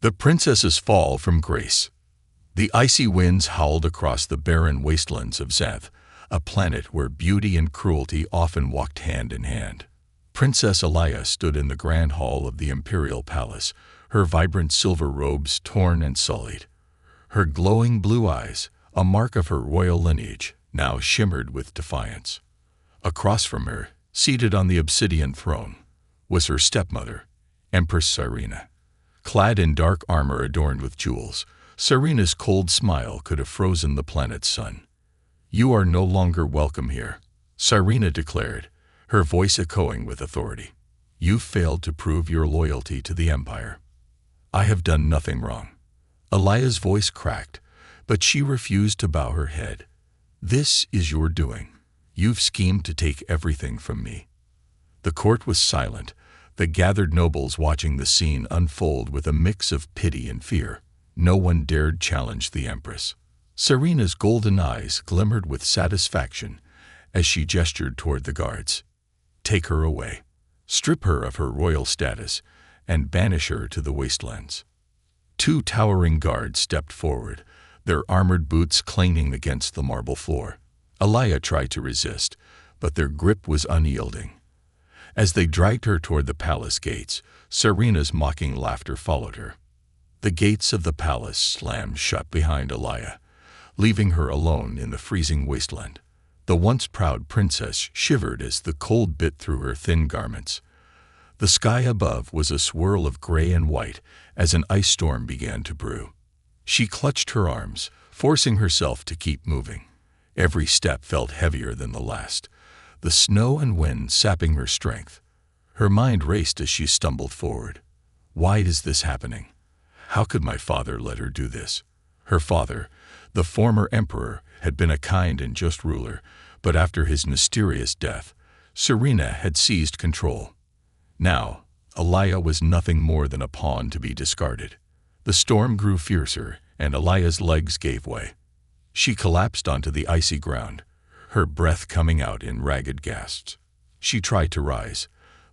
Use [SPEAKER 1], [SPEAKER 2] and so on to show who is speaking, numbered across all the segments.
[SPEAKER 1] The princesses fall from grace. The icy winds howled across the barren wastelands of Xanth, a planet where beauty and cruelty often walked hand in hand. Princess Xyra stood in the grand hall of the imperial palace, her vibrant silver robes torn and sullied. Her glowing blue eyes, a mark of her royal lineage, now shimmered with defiance. Across from her, seated on the obsidian throne, was her stepmother, Empress Xyra. Clad in dark armor adorned with jewels, Xyra's cold smile could have frozen the planet's sun. "You are no longer welcome here," Xyra declared, her voice echoing with authority. "You've failed to prove your loyalty to the Empire." "I have done nothing wrong." Xyra's voice cracked, but she refused to bow her head. "This is your doing. You've schemed to take everything from me." The court was silent, the gathered nobles watching the scene unfold with a mix of pity and fear. No one dared challenge the Empress. Xyra's golden eyes glimmered with satisfaction as she gestured toward the guards. "Take her away. Strip her of her royal status and banish her to the wastelands." Two towering guards stepped forward, their armored boots clanging against the marble floor. Xyra tried to resist, but their grip was unyielding. As they dragged her toward the palace gates, Xyra's mocking laughter followed her. The gates of the palace slammed shut behind Xyra, leaving her alone in the freezing wasteland. The once proud princess shivered as the cold bit through her thin garments. The sky above was a swirl of gray and white as an ice storm began to brew. She clutched her arms, forcing herself to keep moving. Every step felt heavier than the last, the snow and wind sapping her strength. Her mind raced as she stumbled forward. Why is this happening? How could my father let her do this? Her father, the former emperor, had been a kind and just ruler, but after his mysterious death, Xyra had seized control. Now, Xyra was nothing more than a pawn to be discarded. The storm grew fiercer, and Xyra's legs gave way. She collapsed onto the icy ground, her breath coming out in ragged gasps. She tried to rise,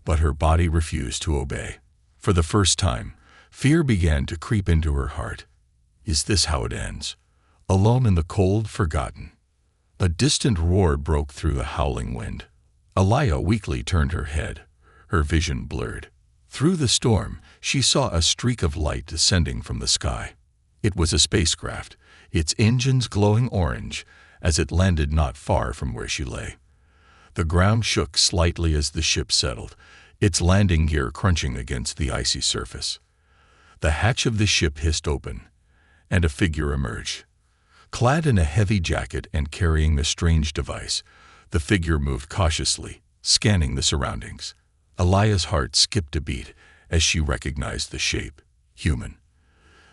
[SPEAKER 1] but her body refused to obey. For the first time, fear began to creep into her heart. Is this how it ends? Alone in the cold, forgotten. A distant roar broke through the howling wind. Xyra weakly turned her head, her vision blurred. Through the storm, she saw a streak of light descending from the sky. It was a spacecraft, its engines glowing orange as it landed not far from where she lay. The ground shook slightly as the ship settled, its landing gear crunching against the icy surface. The hatch of the ship hissed open, and a figure emerged. Clad in a heavy jacket and carrying a strange device, the figure moved cautiously, scanning the surroundings. Xyra's heart skipped a beat as she recognized the shape. Human.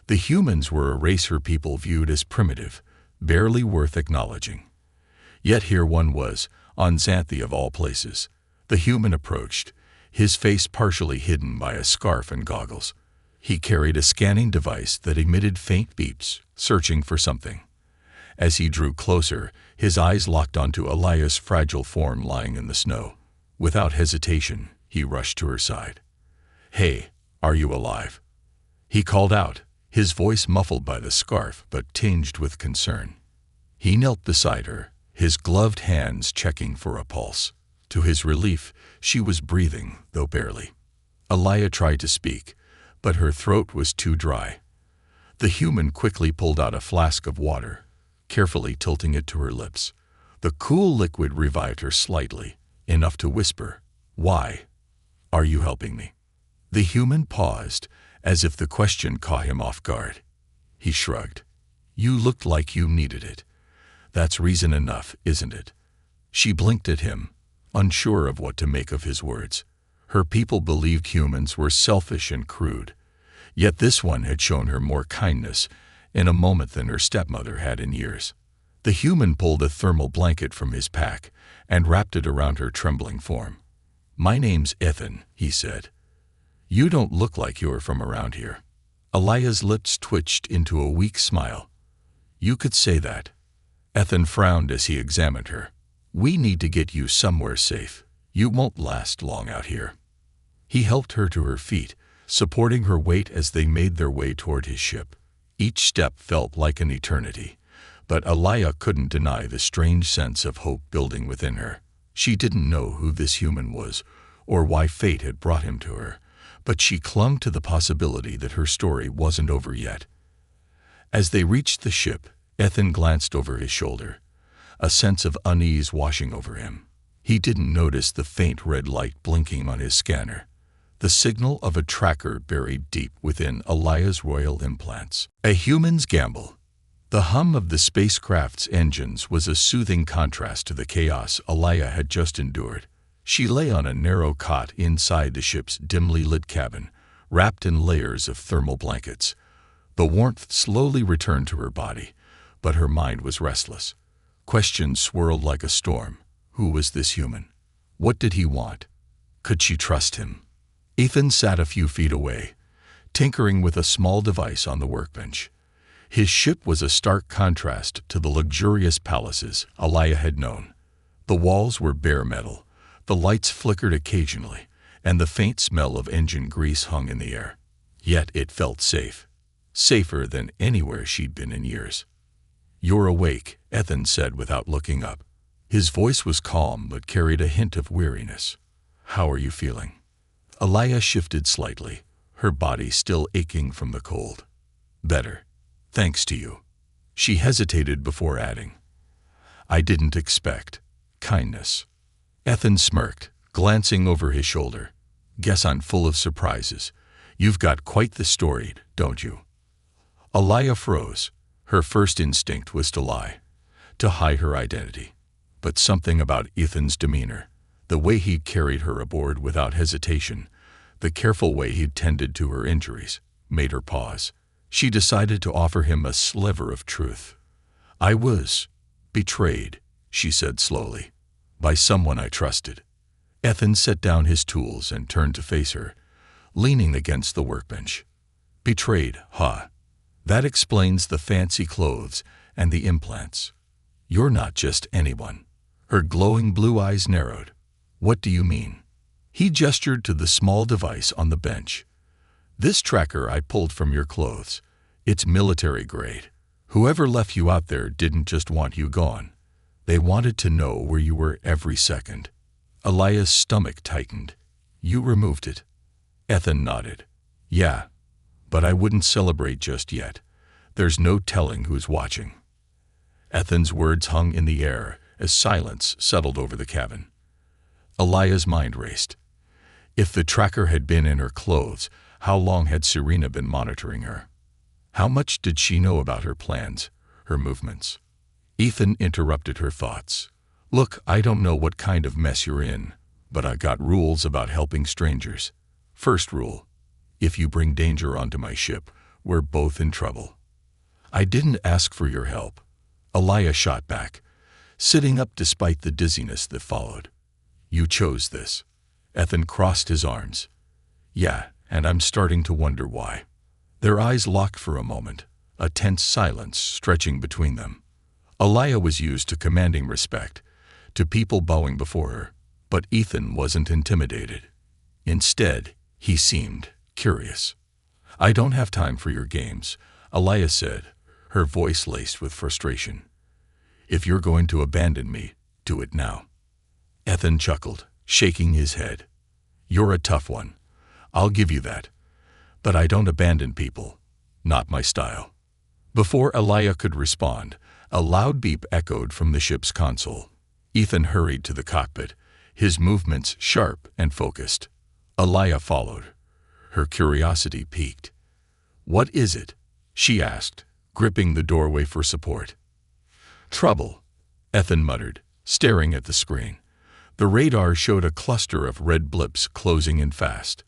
[SPEAKER 1] The humans were a race her people viewed as primitive, barely worth acknowledging. Yet here one was, on Xanthi of all places. The human approached, his face partially hidden by a scarf and goggles. He carried a scanning device that emitted faint beeps, searching for something. As he drew closer, his eyes locked onto Xyra's fragile form lying in the snow. Without hesitation, he rushed to her side. "Hey, are you alive?" He called out, his voice muffled by the scarf but tinged with concern. He knelt beside her, his gloved hands checking for a pulse. To his relief, she was breathing, though barely. Xyra tried to speak, but her throat was too dry. The human quickly pulled out a flask of water, carefully tilting it to her lips. The cool liquid revived her slightly, enough to whisper, "Why are you helping me?" The human paused, as if the question caught him off guard. He shrugged. "You looked like you needed it. That's reason enough, isn't it?" She blinked at him, unsure of what to make of his words. Her people believed humans were selfish and crude, yet this one had shown her more kindness in a moment than her stepmother had in years. The human pulled a thermal blanket from his pack and wrapped it around her trembling form. "My name's Ethan," he said. "You don't look like you're from around here." Xyra's lips twitched into a weak smile. "You could say that." Ethan frowned as he examined her. "We need to get you somewhere safe. You won't last long out here." He helped her to her feet, supporting her weight as they made their way toward his ship. Each step felt like an eternity, but Alaya couldn't deny the strange sense of hope building within her. She didn't know who this human was or why fate had brought him to her, but she clung to the possibility that her story wasn't over yet. As they reached the ship, Ethan glanced over his shoulder, a sense of unease washing over him. He didn't notice the faint red light blinking on his scanner, the signal of a tracker buried deep within Alaya's royal implants. A human's gamble. The hum of the spacecraft's engines was a soothing contrast to the chaos Alaya had just endured. She lay on a narrow cot inside the ship's dimly lit cabin, wrapped in layers of thermal blankets. The warmth slowly returned to her body, but her mind was restless. Questions swirled like a storm. Who was this human? What did he want? Could she trust him? Ethan sat a few feet away, tinkering with a small device on the workbench. His ship was a stark contrast to the luxurious palaces Alaya had known. The walls were bare metal, the lights flickered occasionally, and the faint smell of engine grease hung in the air. Yet it felt safe, safer than anywhere she'd been in years. "You're awake," Ethan said without looking up. His voice was calm but carried a hint of weariness. "How are you feeling?" Alaya shifted slightly, her body still aching from the cold. "Better, thanks to you." She hesitated before adding, "I didn't expect kindness." Ethan smirked, glancing over his shoulder. "Guess I'm full of surprises. You've got quite the story, don't you?" Alaya froze. Her first instinct was to lie, to hide her identity. But something about Ethan's demeanor, the way he'd carried her aboard without hesitation, the careful way he'd tended to her injuries, made her pause. She decided to offer him a sliver of truth. "I was betrayed," she said slowly, "by someone I trusted." Ethan set down his tools and turned to face her, leaning against the workbench. "Betrayed, huh? That explains the fancy clothes and the implants. You're not just anyone." Her glowing blue eyes narrowed. "What do you mean?" He gestured to the small device on the bench. "This tracker I pulled from your clothes. It's military grade. Whoever left you out there didn't just want you gone. They wanted to know where you were every second." Alaya's stomach tightened. "You removed it?" Ethan nodded. "Yeah, but I wouldn't celebrate just yet. There's no telling who's watching." Ethan's words hung in the air as silence settled over the cabin. Alaya's mind raced. If the tracker had been in her clothes, how long had Serena been monitoring her? How much did she know about her plans, her movements? Ethan interrupted her thoughts. "Look, I don't know what kind of mess you're in, but I got rules about helping strangers. First rule, if you bring danger onto my ship, we're both in trouble." "I didn't ask for your help," Alaya shot back, sitting up despite the dizziness that followed. "You chose this." Ethan crossed his arms. "Yeah, and I'm starting to wonder why." Their eyes locked for a moment, a tense silence stretching between them. Alaya was used to commanding respect, to people bowing before her, but Ethan wasn't intimidated. Instead, he seemed curious. "I don't have time for your games," Alaya said, her voice laced with frustration. "If you're going to abandon me, do it now." Ethan chuckled, shaking his head. "You're a tough one. I'll give you that. But I don't abandon people. Not my style." Before Alaya could respond, a loud beep echoed from the ship's console. Ethan hurried to the cockpit, his movements sharp and focused. Alaya followed, her curiosity piqued. "What is it?" she asked, gripping the doorway for support. "Trouble," Ethan muttered, staring at the screen. The radar showed a cluster of red blips closing in fast.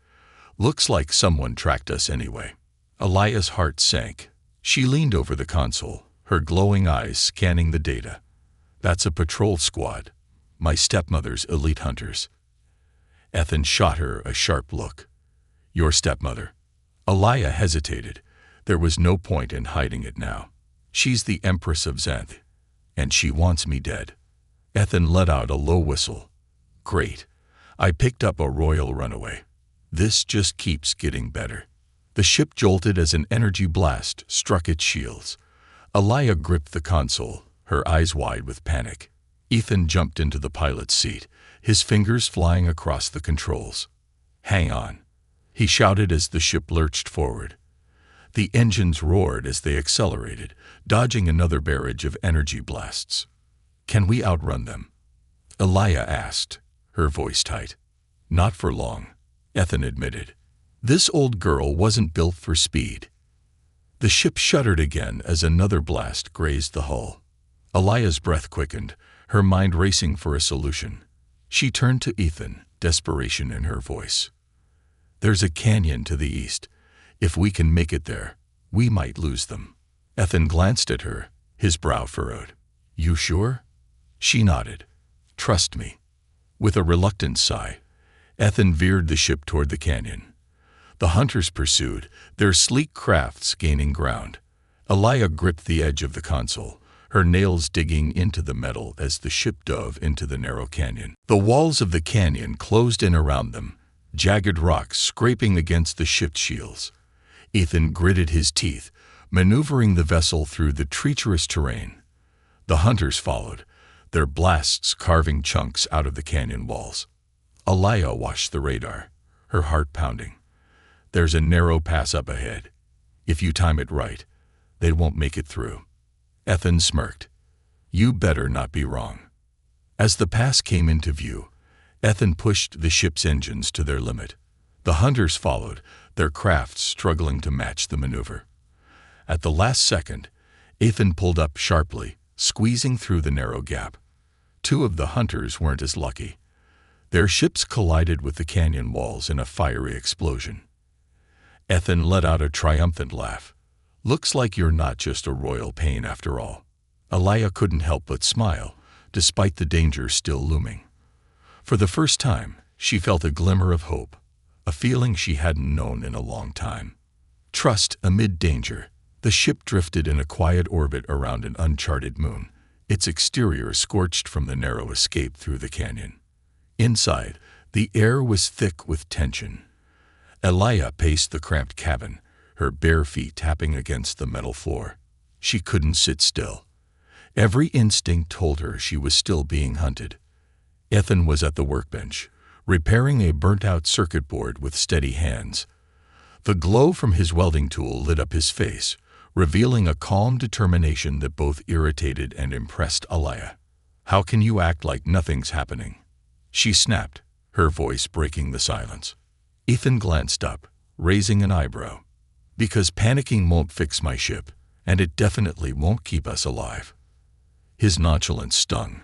[SPEAKER 1] "Looks like someone tracked us anyway." Alaya's heart sank. She leaned over the console, her glowing eyes scanning the data. "That's a patrol squad. My stepmother's elite hunters." Ethan shot her a sharp look. "Your stepmother?" Alaya hesitated. There was no point in hiding it now. "She's the Empress of Xanth, and she wants me dead." Ethan let out a low whistle. "Great. I picked up a royal runaway. This just keeps getting better. The ship jolted as an energy blast struck its shields. Alaya gripped the console, her eyes wide with panic. Ethan jumped into the pilot's seat, his fingers flying across the controls. "Hang on," he shouted as the ship lurched forward. The engines roared as they accelerated, dodging another barrage of energy blasts. "Can we outrun them?" Alaya asked, her voice tight. "Not for long," Ethan admitted. This old girl wasn't built for speed. The ship shuddered again as another blast grazed the hull. Alaya's breath quickened, her mind racing for a solution. She turned to Ethan, desperation in her voice. "There's a canyon to the east. If we can make it there, we might lose them." Ethan glanced at her, his brow furrowed. "You sure?" She nodded. "Trust me." With a reluctant sigh, Ethan veered the ship toward the canyon. The hunters pursued, their sleek crafts gaining ground. Alaya gripped the edge of the console, her nails digging into the metal as the ship dove into the narrow canyon. The walls of the canyon closed in around them, jagged rocks scraping against the ship's shields. Ethan gritted his teeth, maneuvering the vessel through the treacherous terrain. The hunters followed, their blasts carving chunks out of the canyon walls. Alaya watched the radar, her heart pounding. "There's a narrow pass up ahead. If you time it right, they won't make it through." Ethan smirked. "You better not be wrong." As the pass came into view, Ethan pushed the ship's engines to their limit. The hunters followed, their crafts struggling to match the maneuver. At the last second, Ethan pulled up sharply, squeezing through the narrow gap. Two of the hunters weren't as lucky. Their ships collided with the canyon walls in a fiery explosion. Ethan let out a triumphant laugh. "Looks like you're not just a royal pain after all." Alaya couldn't help but smile, despite the danger still looming. For the first time, she felt a glimmer of hope, a feeling she hadn't known in a long time. Trust amid danger, the ship drifted in a quiet orbit around an uncharted moon, its exterior scorched from the narrow escape through the canyon. Inside, the air was thick with tension. Alaya paced the cramped cabin, her bare feet tapping against the metal floor. She couldn't sit still. Every instinct told her she was still being hunted. Ethan was at the workbench, repairing a burnt-out circuit board with steady hands. The glow from his welding tool lit up his face, revealing a calm determination that both irritated and impressed Alaya. "How can you act like nothing's happening?" she snapped, her voice breaking the silence. Ethan glanced up, raising an eyebrow. "Because panicking won't fix my ship, and it definitely won't keep us alive." His nonchalance stung.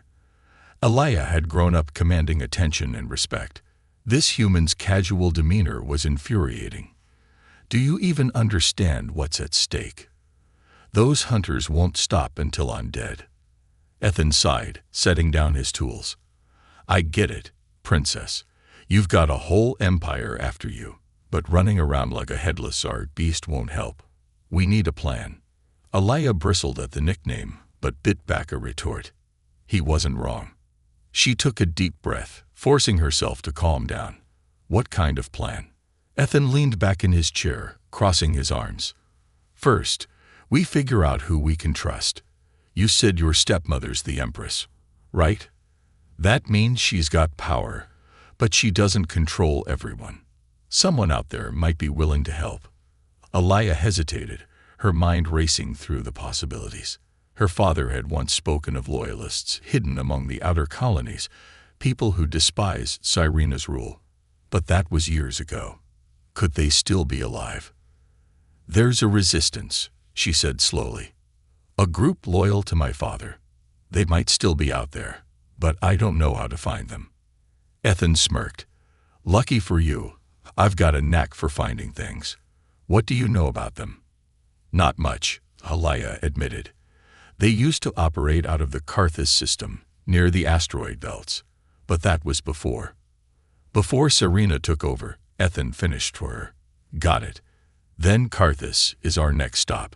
[SPEAKER 1] Alaya had grown up commanding attention and respect. This human's casual demeanor was infuriating. "Do you even understand what's at stake? Those hunters won't stop until I'm dead." Ethan sighed, setting down his tools. "I get it, Princess. You've got a whole empire after you, but running around like a headless beast won't help. We need a plan." Alaya bristled at the nickname, but bit back a retort. He wasn't wrong. She took a deep breath, forcing herself to calm down. "What kind of plan?" Ethan leaned back in his chair, crossing his arms. "First, we figure out who we can trust. You said your stepmother's the Empress, right? That means she's got power, but she doesn't control everyone. Someone out there might be willing to help." Alaya hesitated, her mind racing through the possibilities. Her father had once spoken of loyalists hidden among the outer colonies, people who despised Xyrena's rule. But that was years ago. Could they still be alive? "There's a resistance," she said slowly. "A group loyal to my father. They might still be out there, but I don't know how to find them." Ethan smirked. "Lucky for you, I've got a knack for finding things. What do you know about them?" "Not much," Alaya admitted. "They used to operate out of the Karthus system, near the asteroid belts. But that was before Xyrena took over," Ethan finished for her. "Got it. Then Karthus is our next stop."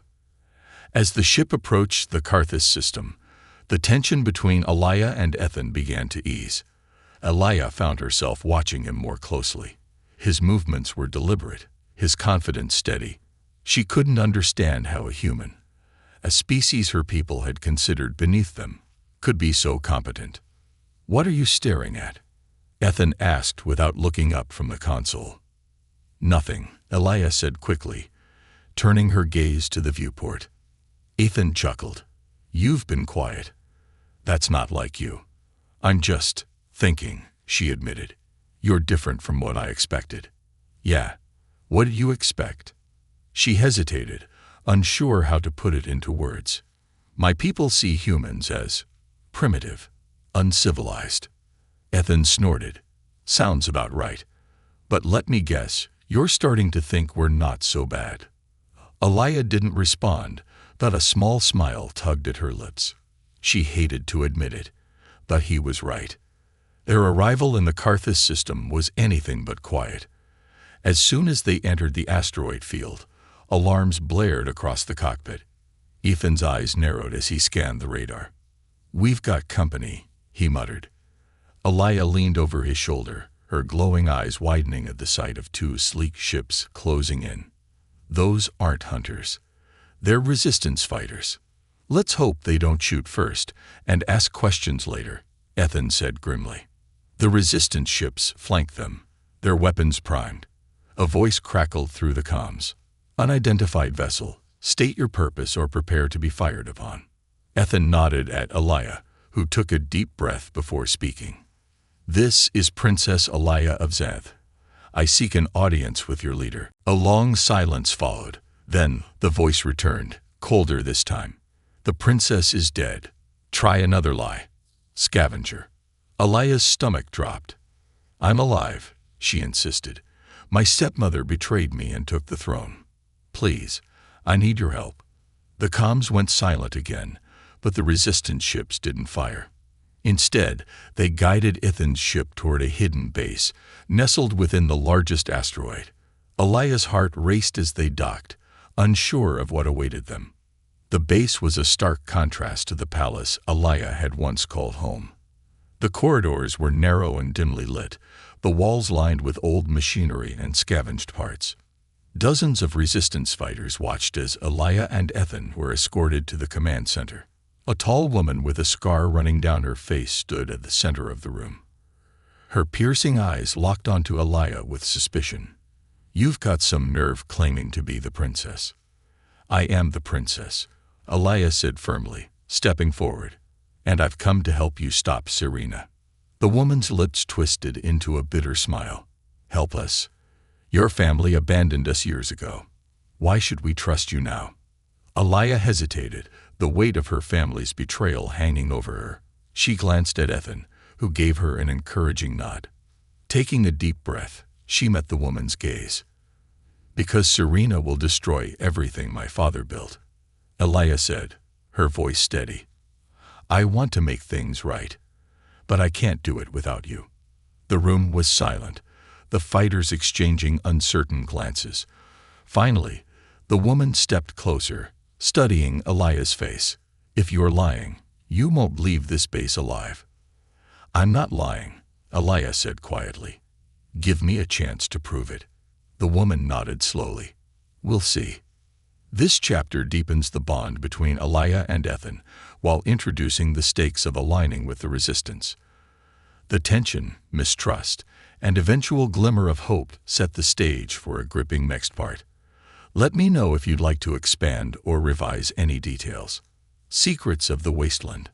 [SPEAKER 1] As the ship approached the Karthus system, the tension between Alaya and Ethan began to ease. Alaya found herself watching him more closely. His movements were deliberate, his confidence steady. She couldn't understand how a human, a species her people had considered beneath them, could be so competent. "What are you staring at?" Ethan asked without looking up from the console. "Nothing," Elia said quickly, turning her gaze to the viewport. Ethan chuckled. "You've been quiet. That's not like you." "I'm just thinking," she admitted. "You're different from what I expected." "Yeah. What did you expect?" She hesitated, unsure how to put it into words. "My people see humans as primitive, uncivilized." Ethan snorted. "Sounds about right. But let me guess, you're starting to think we're not so bad." Elia didn't respond, but a small smile tugged at her lips. She hated to admit it, but he was right. Their arrival in the Karthus system was anything but quiet. As soon as they entered the asteroid field, alarms blared across the cockpit. Ethan's eyes narrowed as he scanned the radar. "We've got company," he muttered. Elia leaned over his shoulder, her glowing eyes widening at the sight of two sleek ships closing in. "Those aren't hunters. They're resistance fighters. Let's hope they don't shoot first and ask questions later," Ethan said grimly. The resistance ships flanked them, their weapons primed. A voice crackled through the comms. "Unidentified vessel. State your purpose or prepare to be fired upon." Ethan nodded at Elia, who took a deep breath before speaking. "This is Princess Xyra of Zeth. I seek an audience with your leader." A long silence followed. Then the voice returned, colder this time. "The princess is dead. Try another lie. Scavenger." Elia's stomach dropped. "I'm alive," she insisted. "My stepmother betrayed me and took the throne. Please, I need your help." The comms went silent again, but the resistance ships didn't fire. Instead, they guided Ethan's ship toward a hidden base, nestled within the largest asteroid. Elia's heart raced as they docked, unsure of what awaited them. The base was a stark contrast to the palace Elia had once called home. The corridors were narrow and dimly lit, the walls lined with old machinery and scavenged parts. Dozens of resistance fighters watched as Elia and Ethan were escorted to the command center. A tall woman with a scar running down her face stood at the center of the room. Her piercing eyes locked onto Elia with suspicion. "You've got some nerve claiming to be the princess." "I am the princess," Elia said firmly, stepping forward. "And I've come to help you stop Xyra." The woman's lips twisted into a bitter smile. "Help us? Your family abandoned us years ago. Why should we trust you now?" Elia hesitated, the weight of her family's betrayal hanging over her. She glanced at Ethan, who gave her an encouraging nod. Taking a deep breath, she met the woman's gaze. "Because Xyra will destroy everything my father built," Elia said, her voice steady. "I want to make things right, but I can't do it without you." The room was silent, the fighters exchanging uncertain glances. Finally, the woman stepped closer, studying Elia's face. "If you're lying, you won't leave this base alive." "I'm not lying," Elia said quietly. "Give me a chance to prove it." The woman nodded slowly. "We'll see." This chapter deepens the bond between Elia and Ethan, while introducing the stakes of aligning with the resistance. The tension, mistrust, and eventual glimmer of hope set the stage for a gripping next part. Let me know if you'd like to expand or revise any details. Secrets of the Wasteland.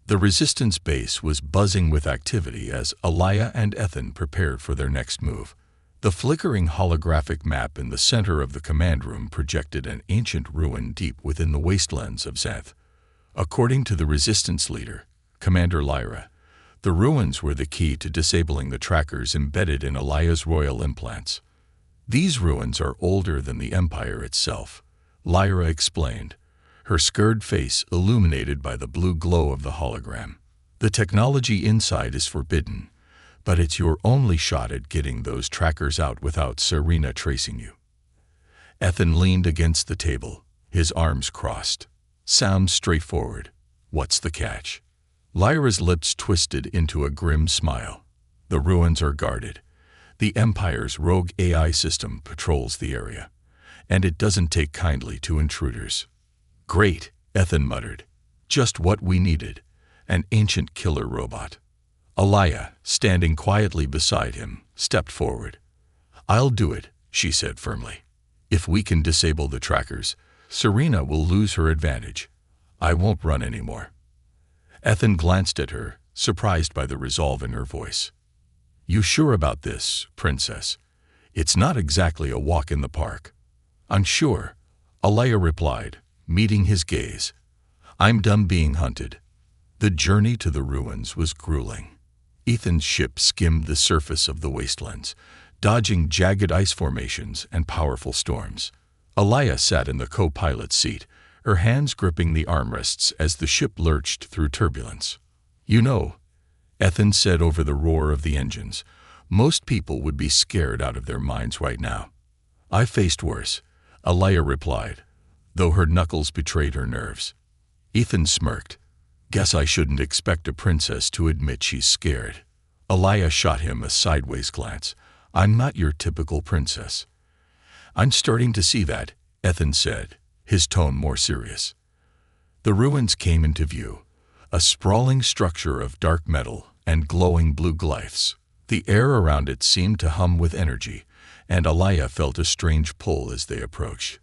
[SPEAKER 1] The resistance base was buzzing with activity as Elia and Ethan prepared for their next move. The flickering holographic map in the center of the command room projected an ancient ruin deep within the wastelands of Zeth. According to the resistance leader, Commander Lyra, the ruins were the key to disabling the trackers embedded in Elia's royal implants. "These ruins are older than the Empire itself," Lyra explained, her scarred face illuminated by the blue glow of the hologram. "The technology inside is forbidden, but it's your only shot at getting those trackers out without Xyra tracing you." Ethan leaned against the table, his arms crossed. "Sounds straightforward. What's the catch?" Lyra's lips twisted into a grim smile. "The ruins are guarded. The Empire's rogue AI system patrols the area, and it doesn't take kindly to intruders. Great, Ethan muttered. Just what we needed, an ancient killer robot. Alaya, standing quietly beside him, stepped forward. I'll do it, she said firmly. If we can disable the trackers, Serena will lose her advantage. I won't run anymore. Ethan glanced at her, surprised by the resolve in her voice. You sure about this, Princess? It's not exactly a walk in the park. I'm sure, Alaya replied, meeting his gaze. I'm done being hunted. The journey to the ruins was grueling. Ethan's ship skimmed the surface of the wastelands, dodging jagged ice formations and powerful storms. Alaya sat in the co-pilot's seat, her hands gripping the armrests as the ship lurched through turbulence. You know, Ethan said over the roar of the engines, most people would be scared out of their minds right now. I faced worse, Alaya replied, though her knuckles betrayed her nerves. Ethan smirked. Guess I shouldn't expect a princess to admit she's scared. Alaya shot him a sideways glance. I'm not your typical princess. I'm starting to see that, Ethan said, his tone more serious. The ruins came into view, a sprawling structure of dark metal and glowing blue glyphs. The air around it seemed to hum with energy, and Alaya felt a strange pull as they approached.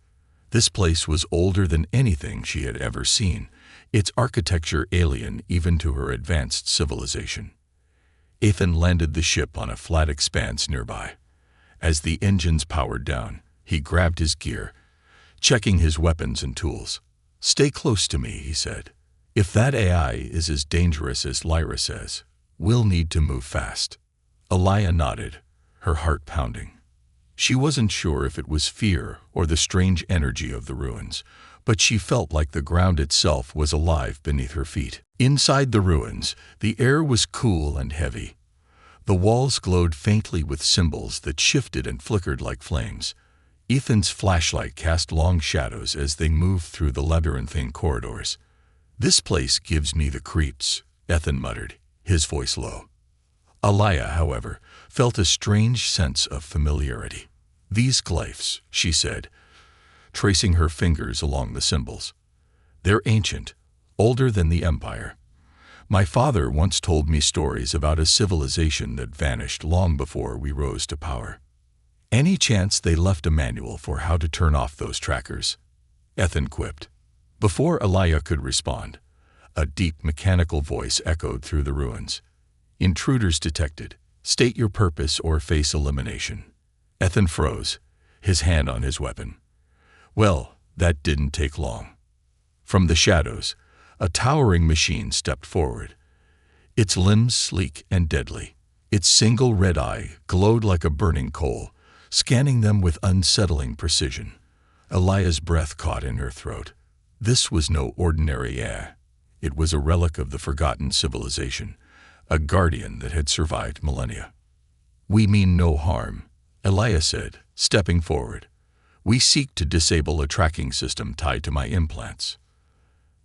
[SPEAKER 1] This place was older than anything she had ever seen, its architecture alien even to her advanced civilization. Ethan landed the ship on a flat expanse nearby. As the engines powered down, he grabbed his gear, checking his weapons and tools. Stay close to me, he said. If that AI is as dangerous as Lyra says, we'll need to move fast. Alaya nodded, her heart pounding. She wasn't sure if it was fear or the strange energy of the ruins, but she felt like the ground itself was alive beneath her feet. Inside the ruins, the air was cool and heavy. The walls glowed faintly with symbols that shifted and flickered like flames. Ethan's flashlight cast long shadows as they moved through the labyrinthine corridors. This place gives me the creeps, Ethan muttered, his voice low. Alaya, however, felt a strange sense of familiarity. These glyphs, she said, tracing her fingers along the symbols. They're ancient, older than the Empire. My father once told me stories about a civilization that vanished long before we rose to power. Any chance they left a manual for how to turn off those trackers? Ethan quipped. Before Alaya could respond, a deep mechanical voice echoed through the ruins. Intruders detected. State your purpose or face elimination. Ethan froze, his hand on his weapon. Well, that didn't take long. From the shadows, a towering machine stepped forward. Its limbs sleek and deadly. Its single red eye glowed like a burning coal, scanning them with unsettling precision. Alaya's breath caught in her throat. This was no ordinary AI. It was a relic of the forgotten civilization, a guardian that had survived millennia. We mean no harm, Alaya said, stepping forward. We seek to disable a tracking system tied to my implants.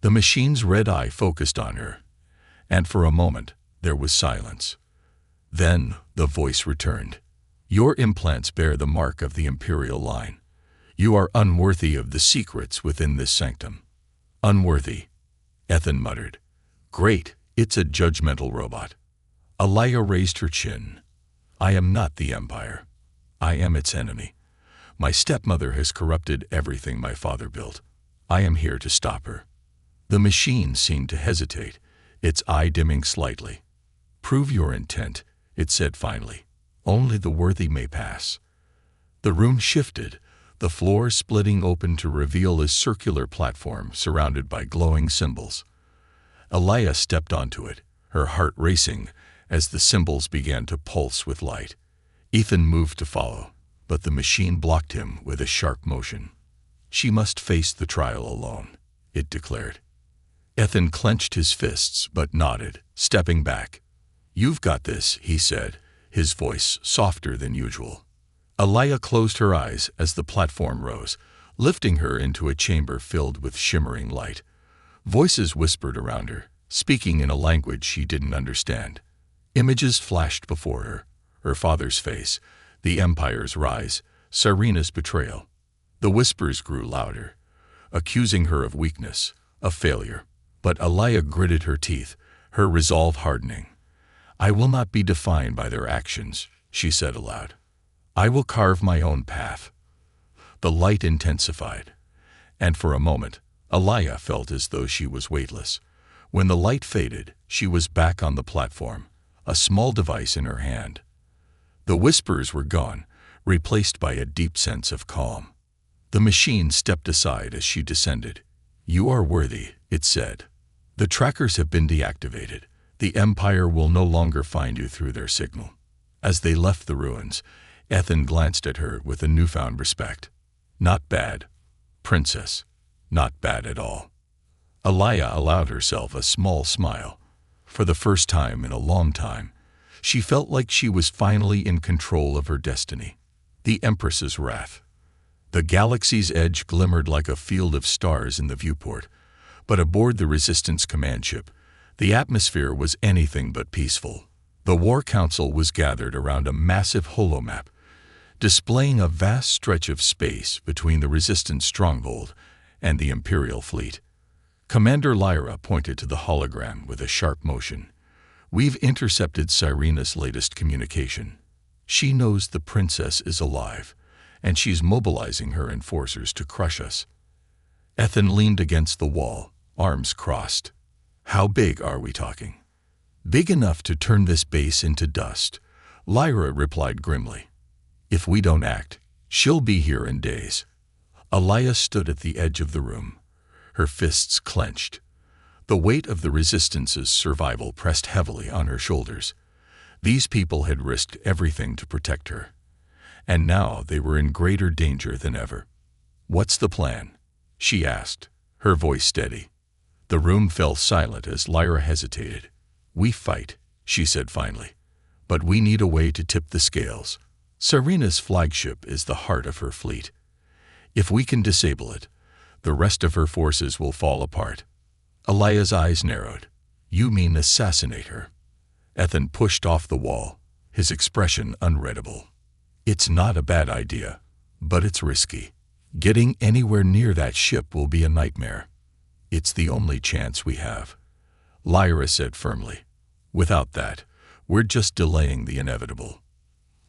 [SPEAKER 1] The machine's red eye focused on her, and for a moment there was silence. Then the voice returned. Your implants bear the mark of the Imperial line. You are unworthy of the secrets within this sanctum. Unworthy, Ethan muttered. Great, it's a judgmental robot. Alaya raised her chin. I am not the Empire. I am its enemy. My stepmother has corrupted everything my father built. I am here to stop her. The machine seemed to hesitate, its eye dimming slightly. Prove your intent, it said finally. Only the worthy may pass. The room shifted, the floor splitting open to reveal a circular platform surrounded by glowing symbols. Alaya stepped onto it, her heart racing as the symbols began to pulse with light. Ethan moved to follow, but the machine blocked him with a sharp motion. She must face the trial alone, it declared. Ethan clenched his fists but nodded, stepping back. You've got this, he said, his voice softer than usual. Alaya closed her eyes as the platform rose, lifting her into a chamber filled with shimmering light. Voices whispered around her, speaking in a language she didn't understand. Images flashed before her, her father's face, The Empire's rise, Xyra's betrayal. The whispers grew louder, accusing her of weakness, of failure. But Alaya gritted her teeth, her resolve hardening. "I will not be defined by their actions," she said aloud. "I will carve my own path." The light intensified, and for a moment, Alaya felt as though she was weightless. When the light faded, she was back on the platform, a small device in her hand. The whispers were gone, replaced by a deep sense of calm. The machine stepped aside as she descended. "You are worthy," it said. "The trackers have been deactivated. The Empire will no longer find you through their signal." As they left the ruins, Ethan glanced at her with a newfound respect. "Not bad, Princess. Not bad at all." Alaya allowed herself a small smile. For the first time in a long time, she felt like she was finally in control of her destiny. The Empress's wrath. The galaxy's edge glimmered like a field of stars in the viewport, but aboard the Resistance command ship, the atmosphere was anything but peaceful. The War Council was gathered around a massive holomap, displaying a vast stretch of space between the Resistance stronghold and the Imperial fleet. Commander Lyra pointed to the hologram with a sharp motion. "We've intercepted Xyra's latest communication. She knows the Princess is alive, and she's mobilizing her enforcers to crush us." Ethan leaned against the wall, arms crossed. "How big are we talking?" "Big enough to turn this base into dust," Lyra replied grimly. "If we don't act, she'll be here in days." Alaya stood at the edge of the room, her fists clenched. The weight of the Resistance's survival pressed heavily on her shoulders. These people had risked everything to protect her, and now they were in greater danger than ever. "What's the plan?" she asked, her voice steady. The room fell silent as Lyra hesitated. "We fight," she said finally, "but we need a way to tip the scales. Xyra's flagship is the heart of her fleet. If we can disable it, the rest of her forces will fall apart." Alaya's eyes narrowed. "You mean assassinate her?" Ethan pushed off the wall, his expression unreadable. "It's not a bad idea, but it's risky. Getting anywhere near that ship will be a nightmare." "It's the only chance we have," Lyra said firmly. "Without that, we're just delaying the inevitable."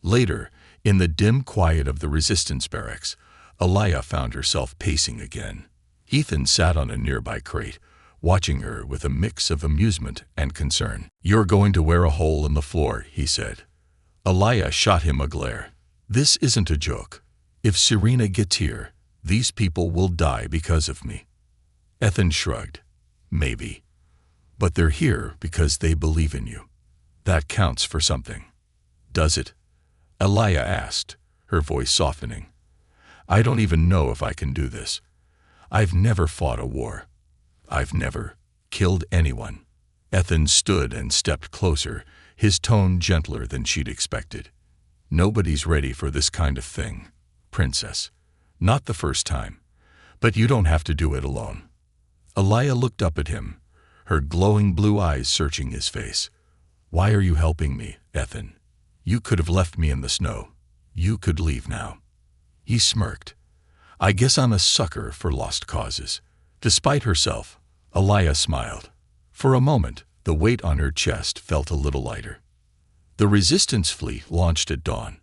[SPEAKER 1] Later, in the dim quiet of the Resistance barracks, Alaya found herself pacing again. Ethan sat on a nearby crate, watching her with a mix of amusement and concern. "You're going to wear a hole in the floor," he said. Alaya shot him a glare. "This isn't a joke. If Xyra gets here, these people will die because of me." Ethan shrugged. "Maybe. But they're here because they believe in you. That counts for something." "Does it?" Alaya asked, her voice softening. "I don't even know if I can do this. I've never fought a war. I've never killed anyone." Ethan stood and stepped closer, his tone gentler than she'd expected. "Nobody's ready for this kind of thing, Princess. Not the first time. But you don't have to do it alone." Alaya looked up at him, her glowing blue eyes searching his face. "Why are you helping me, Ethan? You could have left me in the snow. You could leave now." He smirked. "I guess I'm a sucker for lost causes." Despite herself, Alaya smiled. For a moment, the weight on her chest felt a little lighter. The Resistance fleet launched at dawn.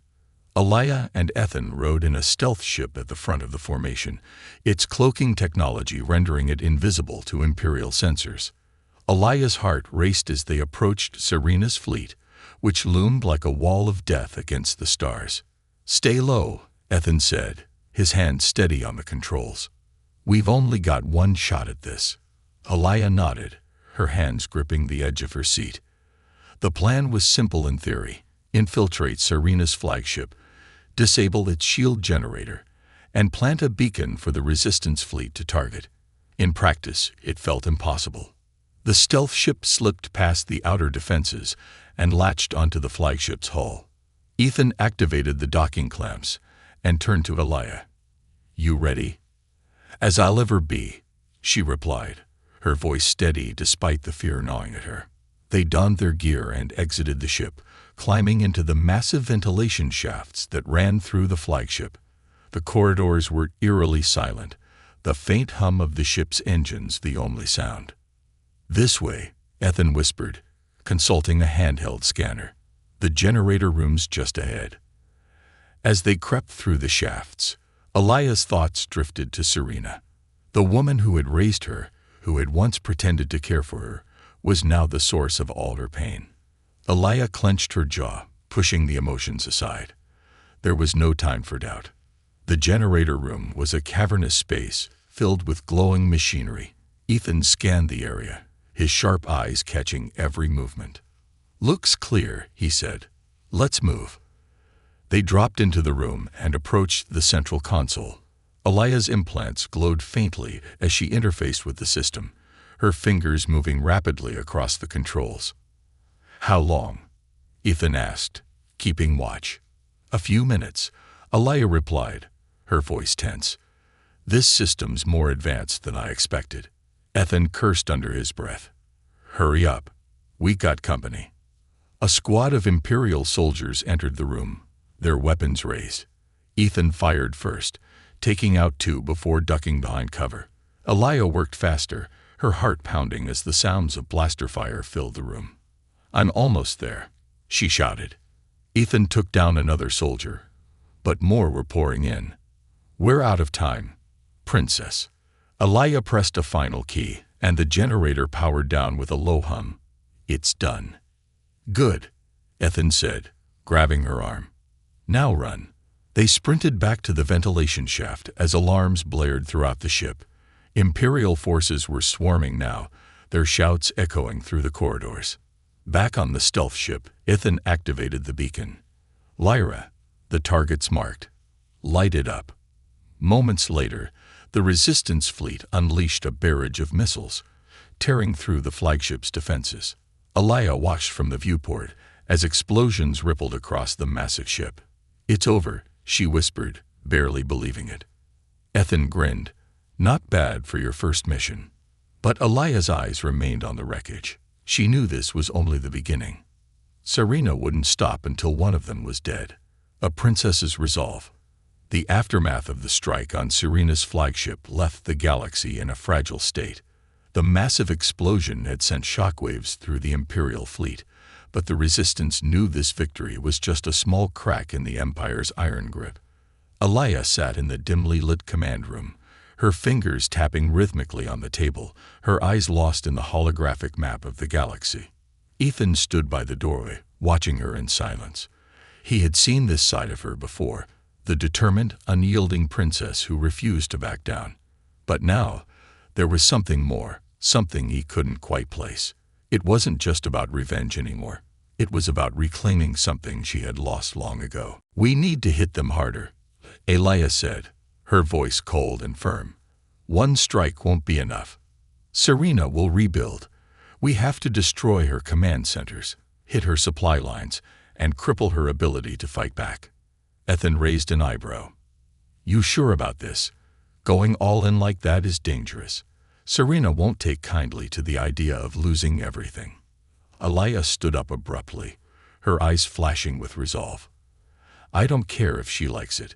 [SPEAKER 1] Alaya and Ethan rode in a stealth ship at the front of the formation, its cloaking technology rendering it invisible to Imperial sensors. Alaya's heart raced as they approached Xyra's fleet, which loomed like a wall of death against the stars. "Stay low," Ethan said, his hand steady on the controls. "We've only got one shot at this." Alaya nodded, her hands gripping the edge of her seat. The plan was simple in theory: infiltrate Xyra's flagship, disable its shield generator, and plant a beacon for the Resistance fleet to target. In practice, it felt impossible. The stealth ship slipped past the outer defenses and latched onto the flagship's hull. Ethan activated the docking clamps and turned to Alaya. "You ready?" "As I'll ever be," she replied, her voice steady despite the fear gnawing at her. They donned their gear and exited the ship, climbing into the massive ventilation shafts that ran through the flagship. The corridors were eerily silent, the faint hum of the ship's engines the only sound. "This way," Ethan whispered, consulting a handheld scanner. "The generator room's just ahead." As they crept through the shafts, Alaya's thoughts drifted to Xyra. The woman who had raised her, who had once pretended to care for her, was now the source of all her pain. Alaya clenched her jaw, pushing the emotions aside. There was no time for doubt. The generator room was a cavernous space filled with glowing machinery. Ethan scanned the area, his sharp eyes catching every movement. "Looks clear," he said. "Let's move." They dropped into the room and approached the central console. Alaya's implants glowed faintly as she interfaced with the system, her fingers moving rapidly across the controls. "How long?" Ethan asked, keeping watch. "A few minutes," Alaya replied, her voice tense. "This system's more advanced than I expected." Ethan cursed under his breath. "Hurry up. We got company." A squad of Imperial soldiers entered the room, their weapons raised. Ethan fired first, taking out two before ducking behind cover. Alaya worked faster, her heart pounding as the sounds of blaster fire filled the room. "I'm almost there," she shouted. Ethan took down another soldier, but more were pouring in. "We're out of time, Princess." Alaya pressed a final key, and the generator powered down with a low hum. "It's done." "Good," Ethan said, grabbing her arm. "Now run." They sprinted back to the ventilation shaft as alarms blared throughout the ship. Imperial forces were swarming now, their shouts echoing through the corridors. Back on the stealth ship, Ethan activated the beacon. "Lyra," the targets marked. "Light it up." Moments later, the Resistance fleet unleashed a barrage of missiles, tearing through the flagship's defenses. Alaya watched from the viewport as explosions rippled across the massive ship. "It's over," she whispered, barely believing it. Ethan grinned. "Not bad for your first mission." But Alaya's eyes remained on the wreckage. She knew this was only the beginning. Xyra wouldn't stop until one of them was dead. A princess's resolve. The aftermath of the strike on Xyra's flagship left the galaxy in a fragile state. The massive explosion had sent shockwaves through the Imperial fleet, but the Resistance knew this victory was just a small crack in the Empire's iron grip. Alaya sat in the dimly lit command room, her fingers tapping rhythmically on the table, her eyes lost in the holographic map of the galaxy. Ethan stood by the doorway, watching her in silence. He had seen this side of her before, the determined, unyielding princess who refused to back down. But now, there was something more, something he couldn't quite place. It wasn't just about revenge anymore. It was about reclaiming something she had lost long ago. "We need to hit them harder," Alaya said, her voice cold and firm. "One strike won't be enough. Xyra will rebuild. We have to destroy her command centers, hit her supply lines, and cripple her ability to fight back." Ethan raised an eyebrow. "You sure about this? Going all in like that is dangerous. Xyra won't take kindly to the idea of losing everything." Alaya stood up abruptly, her eyes flashing with resolve. "I don't care if she likes it.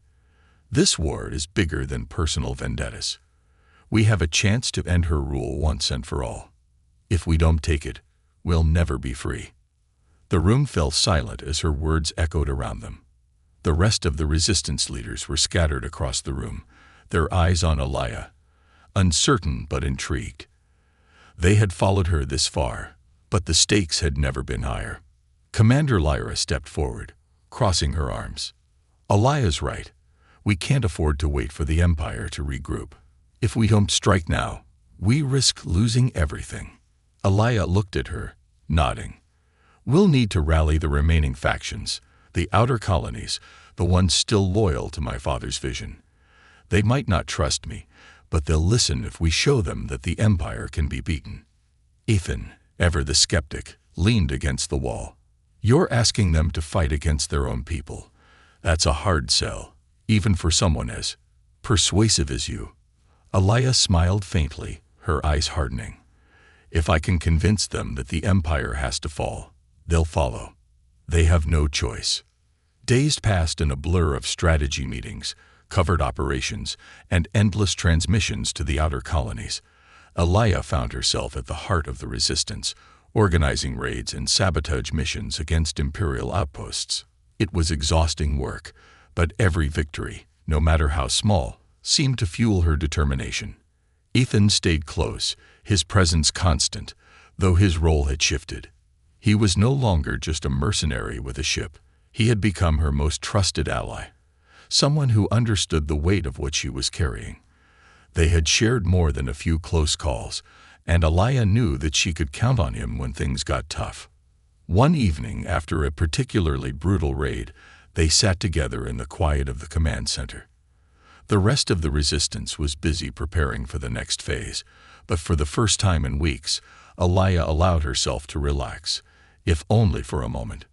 [SPEAKER 1] This war is bigger than personal vendettas. We have a chance to end her rule once and for all. If we don't take it, we'll never be free." The room fell silent as her words echoed around them. The rest of the Resistance leaders were scattered across the room, their eyes on Alaya, uncertain but intrigued. They had followed her this far, but the stakes had never been higher. Commander Lyra stepped forward, crossing her arms. "Alaya's right. We can't afford to wait for the Empire to regroup. If we don't strike now, we risk losing everything." Alaya looked at her, nodding. "We'll need to rally the remaining factions, the outer colonies, the ones still loyal to my father's vision. They might not trust me, but they'll listen if we show them that the Empire can be beaten." Ethan, ever the skeptic, leaned against the wall. "You're asking them to fight against their own people. That's a hard sell, even for someone as persuasive as you." Alaya smiled faintly, her eyes hardening. "If I can convince them that the Empire has to fall, they'll follow." They have no choice. Days passed in a blur of strategy meetings, covert operations, and endless transmissions to the outer colonies. Alaya found herself at the heart of the resistance, organizing raids and sabotage missions against Imperial outposts. It was exhausting work, but every victory, no matter how small, seemed to fuel her determination. Ethan stayed close, his presence constant, though his role had shifted. He was no longer just a mercenary with a ship. He had become her most trusted ally, someone who understood the weight of what she was carrying. They had shared more than a few close calls, and Alaya knew that she could count on him when things got tough. One evening, after a particularly brutal raid, they sat together in the quiet of the command center. The rest of the resistance was busy preparing for the next phase, but for the first time in weeks, Alaya allowed herself to relax, if only for a moment.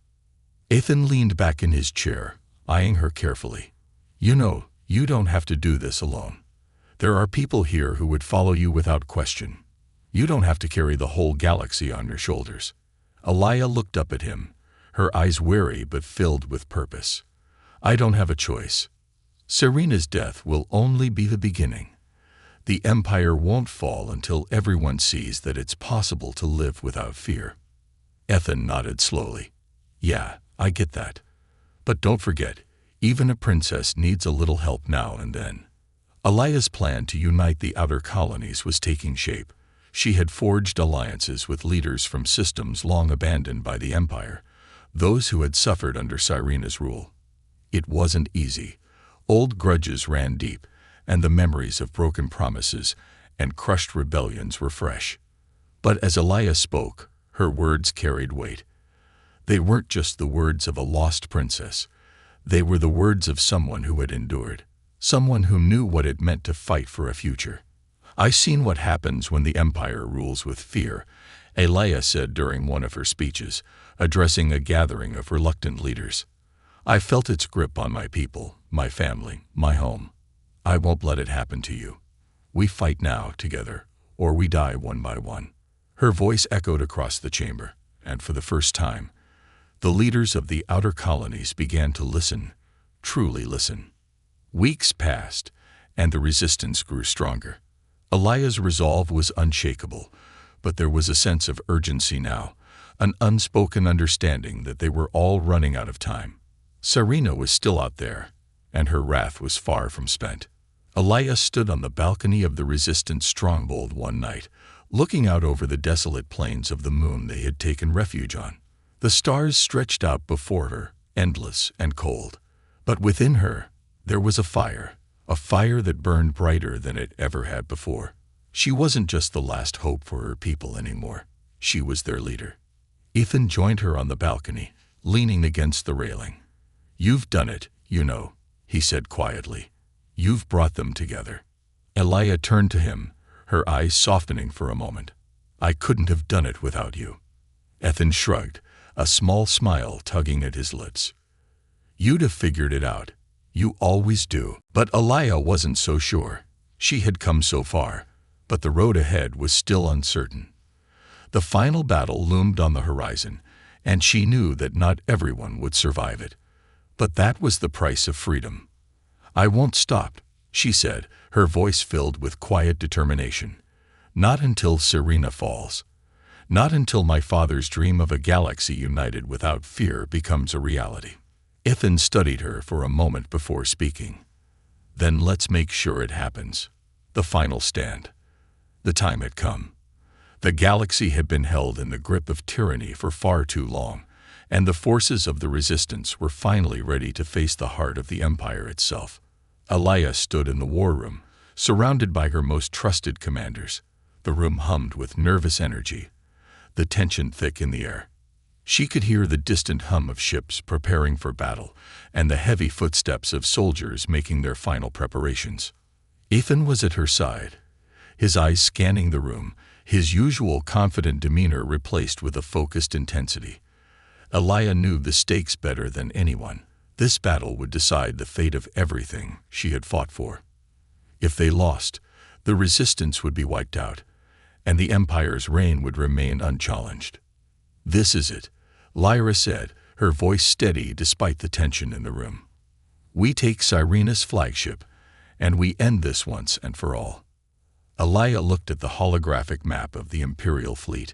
[SPEAKER 1] Ethan leaned back in his chair, eyeing her carefully. "You know, you don't have to do this alone. There are people here who would follow you without question. You don't have to carry the whole galaxy on your shoulders." Alaya looked up at him, her eyes weary but filled with purpose. "I don't have a choice. Serena's death will only be the beginning. The Empire won't fall until everyone sees that it's possible to live without fear." Ethan nodded slowly. "Yeah, I get that. But don't forget, even a princess needs a little help now and then." Alaya's plan to unite the outer colonies was taking shape. She had forged alliances with leaders from systems long abandoned by the Empire, those who had suffered under Serena's rule. It wasn't easy. Old grudges ran deep, and the memories of broken promises and crushed rebellions were fresh. But as Alaya spoke, her words carried weight. They weren't just the words of a lost princess. They were the words of someone who had endured, someone who knew what it meant to fight for a future. "I've seen what happens when the Empire rules with fear," Alaya said during one of her speeches, addressing a gathering of reluctant leaders. "I felt its grip on my people, my family, my home. I won't let it happen to you. We fight now together, or we die one by one." Her voice echoed across the chamber, and for the first time, the leaders of the outer colonies began to listen, truly listen. Weeks passed, and the resistance grew stronger. Alaya's resolve was unshakable, but there was a sense of urgency now, an unspoken understanding that they were all running out of time. Serena was still out there, and her wrath was far from spent. Alaya stood on the balcony of the resistance stronghold one night, looking out over the desolate plains of the moon they had taken refuge on. The stars stretched out before her, endless and cold. But within her, there was a fire that burned brighter than it ever had before. She wasn't just the last hope for her people anymore. She was their leader. Ethan joined her on the balcony, leaning against the railing. "You've done it, you know," he said quietly. "You've brought them together." Alaya turned to him, her eyes softening for a moment. "I couldn't have done it without you." Ethan shrugged, a small smile tugging at his lips. "You'd have figured it out. You always do." But Alaya wasn't so sure. She had come so far, but the road ahead was still uncertain. The final battle loomed on the horizon, and she knew that not everyone would survive it. But that was the price of freedom. "I won't stop," she said, her voice filled with quiet determination. "Not until Serena falls. Not until my father's dream of a galaxy united without fear becomes a reality." Ethan studied her for a moment before speaking. "Then let's make sure it happens." The final stand. The time had come. The galaxy had been held in the grip of tyranny for far too long, and the forces of the resistance were finally ready to face the heart of the Empire itself. Alaya stood in the war room, surrounded by her most trusted commanders. The room hummed with nervous energy, the tension thick in the air. She could hear the distant hum of ships preparing for battle and the heavy footsteps of soldiers making their final preparations. Ethan was at her side, his eyes scanning the room, his usual confident demeanor replaced with a focused intensity. Alaya knew the stakes better than anyone. This battle would decide the fate of everything she had fought for. If they lost, the resistance would be wiped out, and the Empire's reign would remain unchallenged. "This is it," Lyra said, her voice steady despite the tension in the room. "We take Xyrena's flagship, and we end this once and for all." Alaya looked at the holographic map of the Imperial fleet.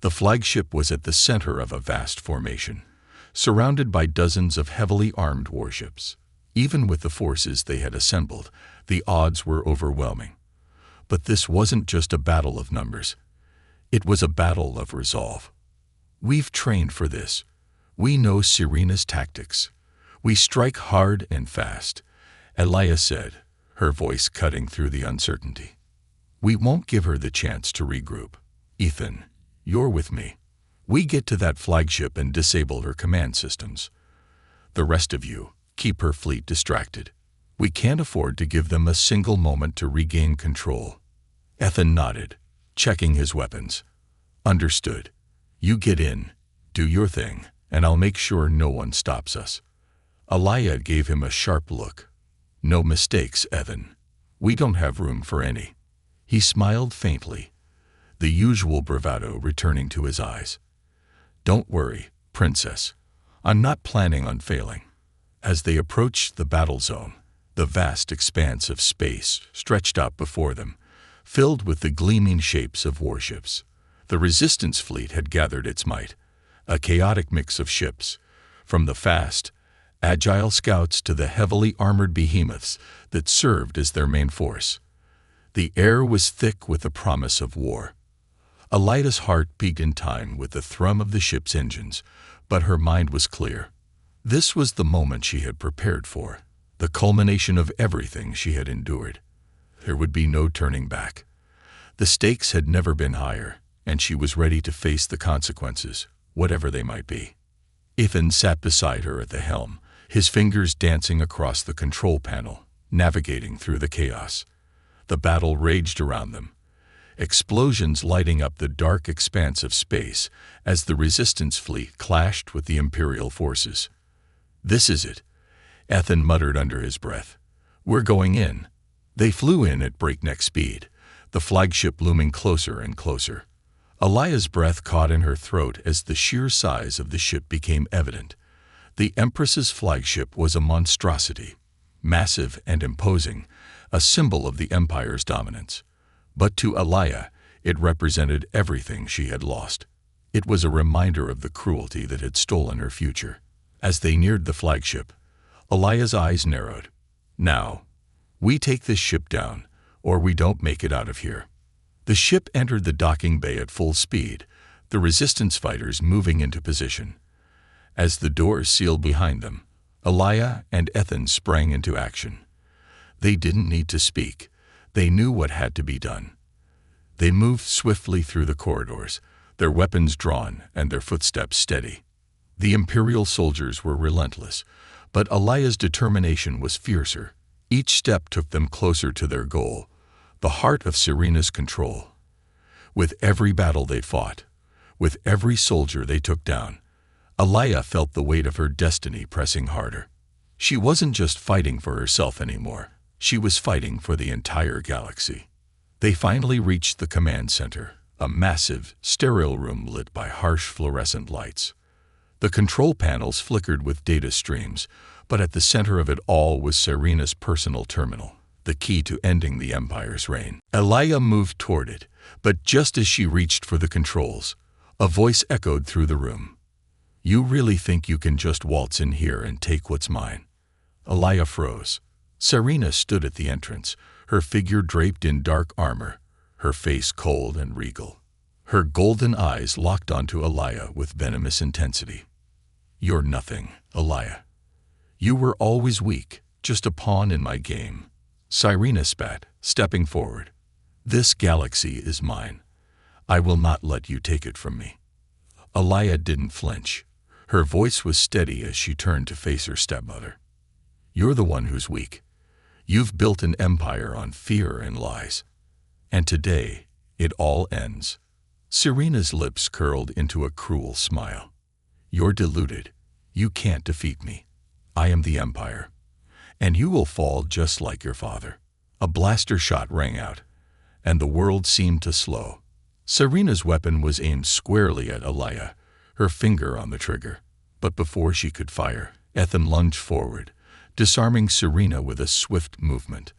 [SPEAKER 1] The flagship was at the center of a vast formation, surrounded by dozens of heavily armed warships. Even with the forces they had assembled, the odds were overwhelming. But this wasn't just a battle of numbers. It was a battle of resolve. "We've trained for this. We know Xyrena's tactics. We strike hard and fast," Alaya said, her voice cutting through the uncertainty. "We won't give her the chance to regroup. Ethan, you're with me. We get to that flagship and disable her command systems. The rest of you, keep her fleet distracted. We can't afford to give them a single moment to regain control." Ethan nodded, checking his weapons. "Understood. You get in, do your thing, and I'll make sure no one stops us." Alaya gave him a sharp look. "No mistakes, Ethan. We don't have room for any." He smiled faintly, the usual bravado returning to his eyes. "Don't worry, Princess. I'm not planning on failing." As they approached the battle zone, the vast expanse of space stretched out before them, filled with the gleaming shapes of warships. The Resistance fleet had gathered its might, a chaotic mix of ships, from the fast, agile scouts to the heavily armored behemoths that served as their main force. The air was thick with the promise of war. Alaya's heart beat in time with the thrum of the ship's engines, but her mind was clear. This was the moment she had prepared for, the culmination of everything she had endured. There would be no turning back. The stakes had never been higher, and she was ready to face the consequences, whatever they might be. Ethan sat beside her at the helm, his fingers dancing across the control panel, navigating through the chaos. The battle raged around them, explosions lighting up the dark expanse of space as the Resistance fleet clashed with the Imperial forces. "This is it," Ethan muttered under his breath. "We're going in." They flew in at breakneck speed, the flagship looming closer and closer. Alaya's breath caught in her throat as the sheer size of the ship became evident. The Empress's flagship was a monstrosity, massive and imposing, a symbol of the Empire's dominance. But to Alaya, it represented everything she had lost. It was a reminder of the cruelty that had stolen her future. As they neared the flagship, Alaya's eyes narrowed. "Now, we take this ship down, or we don't make it out of here." The ship entered the docking bay at full speed, the Resistance fighters moving into position. As the doors sealed behind them, Alaya and Ethan sprang into action. They didn't need to speak. They knew what had to be done. They moved swiftly through the corridors, their weapons drawn and their footsteps steady. The Imperial soldiers were relentless, but Alaya's determination was fiercer. Each step took them closer to their goal, the heart of Xyrena's control. With every battle they fought, with every soldier they took down, Alaya felt the weight of her destiny pressing harder. She wasn't just fighting for herself anymore. She was fighting for the entire galaxy. They finally reached the command center, a massive, sterile room lit by harsh fluorescent lights. The control panels flickered with data streams, but at the center of it all was Xyrena's personal terminal, the key to ending the Empire's reign. Alaya moved toward it, but just as she reached for the controls, a voice echoed through the room. "You really think you can just waltz in here and take what's mine?" Alaya froze. Xyrena stood at the entrance, her figure draped in dark armor, her face cold and regal. Her golden eyes locked onto Alaya with venomous intensity. "You're nothing, Alaya. You were always weak, just a pawn in my game." Xyrena spat, stepping forward. "This galaxy is mine. I will not let you take it from me." Alaya didn't flinch. Her voice was steady as she turned to face her stepmother. "You're the one who's weak. You've built an empire on fear and lies. And today, it all ends." Xyrena's lips curled into a cruel smile. "You're deluded. You can't defeat me. I am the Empire. And you will fall just like your father." A blaster shot rang out, and the world seemed to slow. Xyrena's weapon was aimed squarely at Alaya, her finger on the trigger. But before she could fire, Ethan lunged forward, disarming Xyra with a swift movement.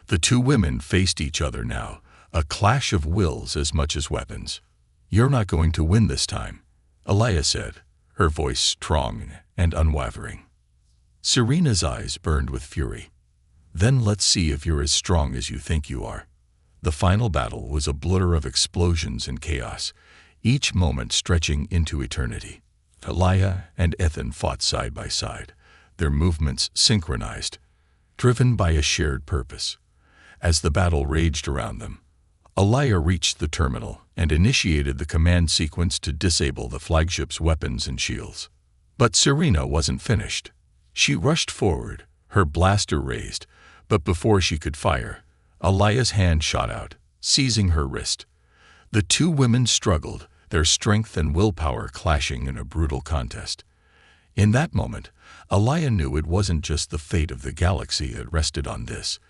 [SPEAKER 1] The two women faced each other now, a clash of wills as much as weapons. "You're not going to win this time," Alaya said, her voice strong and unwavering. Xyra's eyes burned with fury. "Then let's see if you're as strong as you think you are." The final battle was a blur of explosions and chaos, each moment stretching into eternity. Alaya and Ethan fought side by side, their movements synchronized, driven by a shared purpose. As the battle raged around them, Alaya reached the terminal and initiated the command sequence to disable the flagship's weapons and shields. But Xyra wasn't finished. She rushed forward, her blaster raised, but before she could fire, Alaya's hand shot out, seizing her wrist. The two women struggled, their strength and willpower clashing in a brutal contest. In that moment, Alaya knew it wasn't just the fate of the galaxy that rested on this.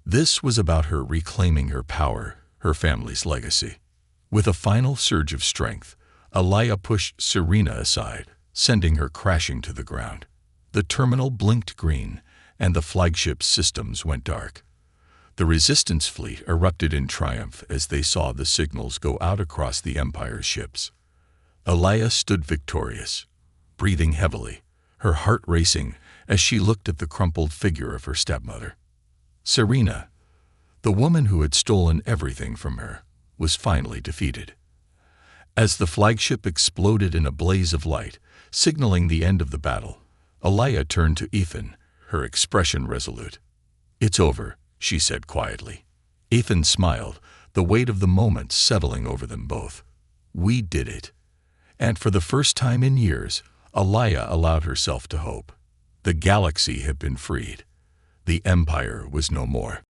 [SPEAKER 1] This was about her reclaiming her power, her family's legacy. With a final surge of strength, Alaya pushed Xyra aside, sending her crashing to the ground. The terminal blinked green, and the flagship's systems went dark. The Resistance fleet erupted in triumph as they saw the signals go out across the Empire's ships. Alaya stood victorious, breathing heavily, her heart racing as she looked at the crumpled figure of her stepmother. Xyra, the woman who had stolen everything from her, was finally defeated. As the flagship exploded in a blaze of light, signaling the end of the battle, Alaya turned to Ethan, her expression resolute. "It's over," she said quietly. Ethan smiled, the weight of the moment settling over them both. "We did it." And for the first time in years, Alaya allowed herself to hope. The galaxy had been freed. The Empire was no more.